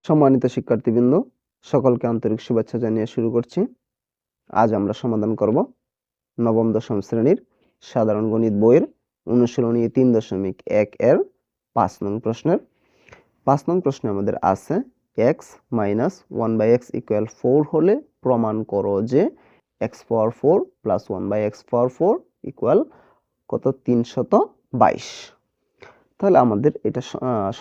সম্মানিত শিক্ষার্থীবৃন্দ, সকলকে আন্তরিক শুভেচ্ছা জানিয়ে শুরু করছি। আজ আমরা সমাধান করব নবম দশম শ্রেণীর সাধারণ গণিত বইয়ের অনুশীলনী 3.1 এর 5 নং প্রশ্নের 5 নং প্রশ্নে আমাদের আছে x minus 1/x equal 4 হলে প্রমাণ করো যে x power 4 plus 1/x power 4 equal কত 322। তাহলে আমাদের এটা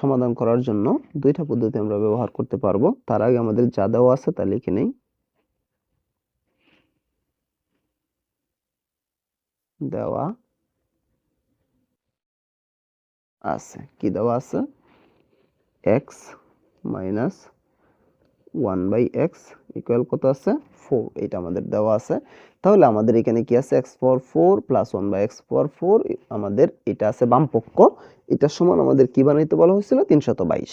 সমাধান করার জন্য দুইটা পদ্ধতি আমরা ব্যবহার করতে পারবো। তার আগে আমাদের যা দেওয়া আছে তা লিখে নেই। দেওয়া আছে, কি দেওয়া আছে? x minus 1/x ইকুয়াল কত আছে? 4। এটা আমাদের দেওয়া আছে। তাহলে আমাদের এখানে কি আছে? x পাওয়ার 4 প্লাস 1/x পাওয়ার 4, আমাদের এটা আছে বামপক্ষ। এটা সমান আমাদের কি বানাইতে বলা হয়েছিল? 322।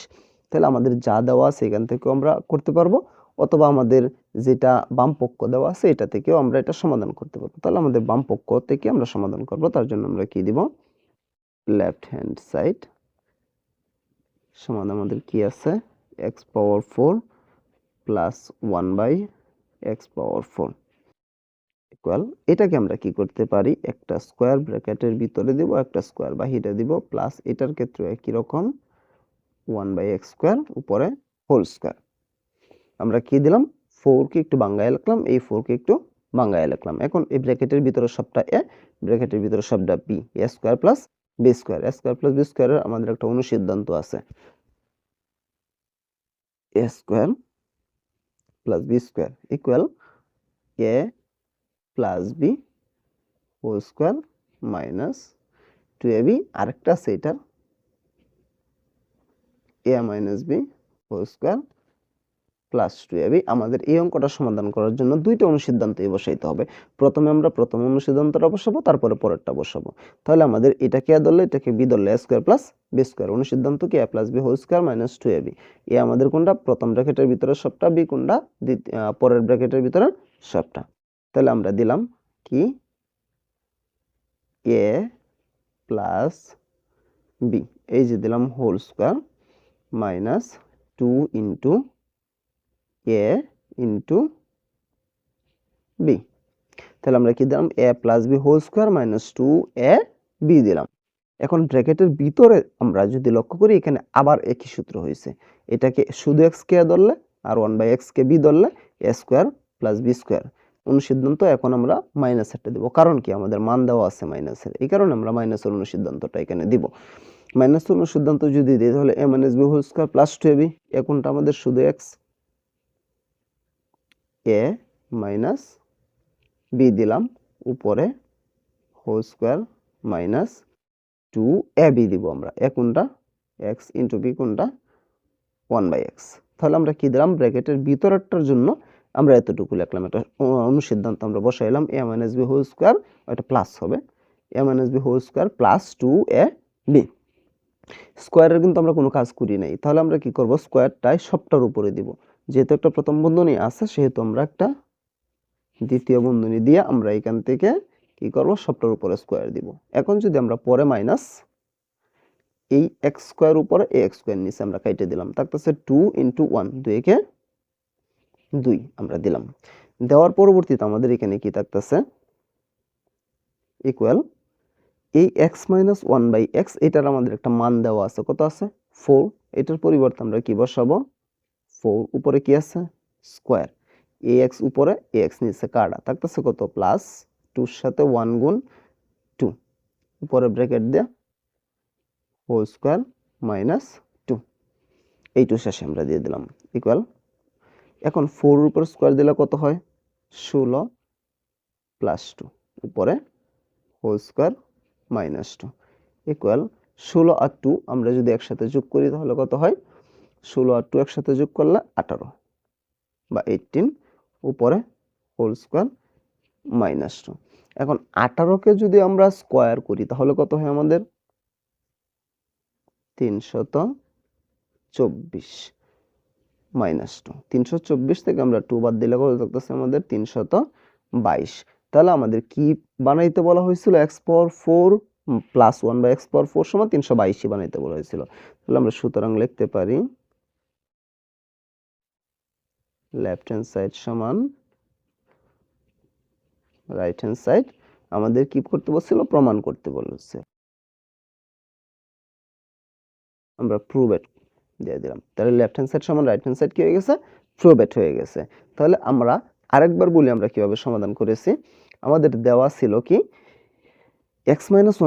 তাহলে আমাদের যা দেওয়া আছে এখান থেকেও আমরা করতে পারবো, অথবা আমাদের যেটা বামপক্ষ দেওয়া আছে এটা থেকেও আমরা এটা সমাধান করতে পারবো। তাহলে আমাদের বামপক্ষ থেকে আমরা সমাধান করব। তার জন্য আমরা কি দিব? লেফট হ্যান্ড সাইড সমান আমাদের কি আছে? x পাওয়ার 4 প্লাস 1/x পাওয়ার 4 ইকুয়াল, এটাকে আমরা কি করতে পারি? একটা স্কোয়ার ব্র্যাকেটের ভিতরে দিব, একটা স্কোয়ার বাহিরে দিব, প্লাস এটার ক্ষেত্রে একই রকম 1/x স্কোয়ার উপরে হোল স্কোয়ার। আমরা কি দিলাম? 4 কে একটু বাংলায় লিখলাম, এই 4 কে একটু বাংলায় লিখলাম। এখন এই ব্র্যাকেটের ভিতরে সবটা a, ব্র্যাকেটের ভিতরে সবটা b, a square plus b square. a square plus b স্কোয়ারের আমাদের একটা অনুসিদ্ধান্ত আছে, a square plus b square equal a plus b whole square minus 2ab, আরেকটা আছে এটার a minus b whole square plus 2ab। আমাদের এই অঙ্কটা সমাধান করার জন্য দুইটা অনুসিদ্ধান্তই বসাইতে হবে। প্রথমে আমরা প্রথম অনুসিদ্ধান্তটা বসাবো, তারপরে পরেরটা বসাবো। তাহলে আমাদের এটাকে a ধরলে, এটাকে b ধরলে a square plus b square. অনুসিদ্ধান্ত কি? a plus b whole square minus 2ab। এ আমাদের কোনটা? প্রথম ব্র্যাকেটের ভিতরে সবটা, b কোনটা? পরের ব্র্যাকেটের ভিতরে সবটা। তাহলে আমরা দিলাম কি? a প্লাস b, এই যে দিলাম whole square minus 2 into a into b। তাহলে আমরা কি দিলাম? a plus b whole square minus 2ab দিলাম। এখন ব্র্যাকেটের ভিতরে আমরা যদি লক্ষ্য করি, এখানে আবার একই সূত্র হয়েছে। এটাকে শুধু x কে ধরলে আর 1/x কে b ধরলে a square plus b square. অনুসিদ্ধান্ত এখন আমরা মাইনাসেরটা দেব, কারণ কি? আমাদের মান দেওয়া আছে মাইনাসের, এই কারণে আমরা মাইনাসের অনুসিদ্ধান্তটা এখানে দিব। মাইনাস অনুসিদ্ধান্ত যদি দিই তাহলে a minus b whole square plus 2ab, এখনটা আমাদের শুধু x, a মাইনাস b দিলাম, উপরে হোল স্কোয়ার মাইনাস 2ab দিব আমরা। কোনটা? x ইন্টু b কোনটা? 1/x। তাহলে আমরা কি দিলাম? ব্র্যাকেটের ভিতরেরটার জন্য আমরা এতটুকু লিখলাম, একটা অনুসিদ্ধান্ত আমরা বসাইলাম, a minus b whole square, এটা প্লাস হবে a minus b whole square plus 2ab। স্কোয়ারের কিন্তু আমরা কোনো কাজ করি নাই, তাহলে আমরা কি করব? স্কোয়ারটাই সবটার উপরে দিব। যেহেতু একটা প্রথম বন্ধনী আছে, সেহেতু আমরা একটা দ্বিতীয় বন্ধনী দিয়ে আমরা এখান থেকে কি করব? সবটার উপরে স্কোয়ার দিব। এখন যদি আমরা পরে মাইনাস এই x স্কোয়ার উপরে a x স্কোয়ার নিচে আমরা কেটে দিলাম, থাকতেছে 2 ইন্টু 1, 2 কে 2 আমরা দিলাম। দেওয়ার পরবর্তীতে আমাদের এখানে কি থাকতেছে? ইকুয়াল এই x মাইনাস 1/x, এটার আমাদের একটা মান দেওয়া আছে, কত আছে? 4। এটার পরিবর্তে আমরা কি বসাবো? 4 উপরে কি আছে? স্কোয়ার, ax উপরে ax নিচে কাটা, থাকতেছে কত? প্লাস 2 এর সাথে 1 গুণ 2, উপরে ব্র্যাকেট দিয়ে হোল স্কোয়ার মাইনাস 2, এই 2 শেষে আমরা দিয়ে দিলাম ইকুয়াল। এখন 4 এর উপর স্কোয়ার দিলে কত হয়? 16 প্লাস 2 উপরে হোল স্কোয়ার মাইনাস 2 ইকুয়াল 16 আর 2 আমরা যদি একসাথে যোগ করি তাহলে কত হয়? 16 আর 2 একসাথে যোগ করলে 18 বা 18 উপরে হোল স্কোয়ার মাইনাস 2। এখন 18 কে যদি আমরা স্কোয়ার করি তাহলে কত হয় আমাদের? 324 মাইনাস 2। 324 থেকে আমরা 2 বাদ দিলে কত থাকতেছে আমাদের? 322। তাহলে আমাদের কি বানাইতে বলা হয়েছিল? x পাওয়ার 4 প্লাস 1/x পাওয়ার 4 সমান 322 বানাইতে বলা হয়েছিল। তাহলে আমরা সুতরাং লিখতে পারি লেফট হ্যান্ড সাইড সমান রাইট হ্যান্ড সাইড আমাদের কি করতে বলছিল, প্রমাণ করতে বলেছে। আমরা প্রুভ ইট দিয়ে দিলাম। তাহলে লেফট হ্যান্ড সাইড সমান রাইট হ্যান্ড সাইড কি হয়ে গেছে, প্রুভ ইট হয়ে গেছে। তাহলে আমরা আরেকবার বলি আমরা কিভাবে সমাধান করেছি। আমাদের দেওয়া ছিল কি x minus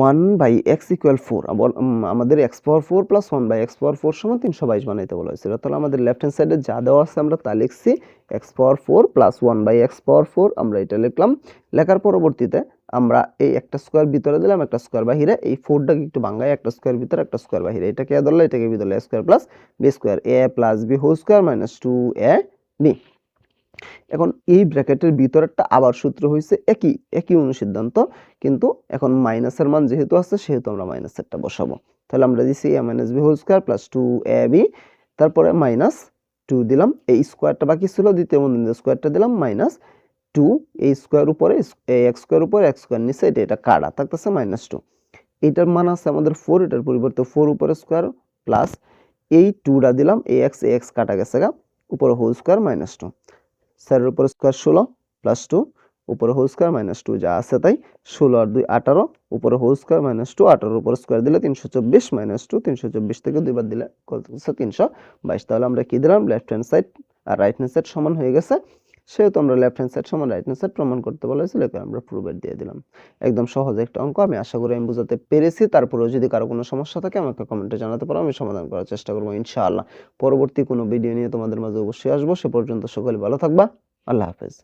1 by x equal 4, আমাদের x power 4 plus 1 by x power 4 সমান 322 বানাইতে বলা হয়েছিল। তাহলে আমাদের লেফট হ্যান্ড সাইডে যা দেওয়া আছে আমরা তা লিখছি, x power 4 plus 1 by x power 4 আমরা এটা লিখলাম। লেখার পরবর্তীতে আমরা এই একটা স্কোয়ার ভিতরে দিলাম, একটা স্কোয়ার বাহিরে, এই 4টাকে একটু ভাঙায় একটা স্কোয়ার ভিতরে একটা স্কোয়ার বাহিরে, এটাকে এ ধরলে এটাকে বি ধরলে a square plus b square, a plus b whole square minus 2ab। এখন এই ব্র্যাকেটের ভিতরেরটা আবার সূত্র হয়েছে একই অনুসিদ্ধান্ত, কিন্তু এখন মাইনাসের মান যেহেতু আছে সেহেতু আমরা মাইনাসেরটা বসাবো। তাহলে আমরা দিছি a minus b whole square plus 2ab, তারপরে মাইনাস 2 দিলাম, এই স্কোয়ারটা বাকি ছিল দ্বিতীয় বন্ধনীতে স্কোয়ারটা দিলাম, মাইনাস 2 এই স্কোয়ার উপরে x স্কোয়ার উপরে x স্কোয়ার নিচে এটা কাটা থাকতেছে মাইনাস 2। এইটার মান আছে আমাদের 4, এটার পরিবর্তে 4 উপরে স্কোয়ার প্লাস এই 2টা দিলাম, এই x কাটা গেছে গা, উপরে হোল স্কোয়ার মাইনাস 2, 4 উপরে স্কোয়ার 16 প্লাস 2 উপরে হোল স্কোয়ার মাইনাস 2 যা আছে তাই, 16 আর 2 18 উপরে হোল স্কোয়ার মাইনাস 2, 18 উপরে স্কোয়ার দিলে 324 মাইনাস 2, 324 থেকে দুইবার দিলে কত হচ্ছে 322। তাহলে আমরা কি দিলাম, লেফট হ্যান্ড সাইড আর রাইট হ্যান্ড সাইড সমান হয়ে গেছে, সেহেতু আমরা লেফট হ্যান্ড সাইড সমান রাইট হ্যান্ড সাইড প্রমাণ করতে বলা হয়েছিল, এখানে আমরা প্রুভ ইট দিয়ে দিলাম। একদম সহজ একটা অঙ্ক, আমি আশা করি আমি বোঝাতে পেরেছি। তারপরেও যদি কারো কোনো সমস্যা থাকে আমাকে কমেন্টে জানাতে পারো, আমি সমাধান করার চেষ্টা করবো ইনশাআল্লাহ। পরবর্তী কোনো ভিডিও নিয়ে তোমাদের মাঝে অবশ্যই আসবো। সে পর্যন্ত সকলে ভালো থাকবা। আল্লাহ হাফেজ।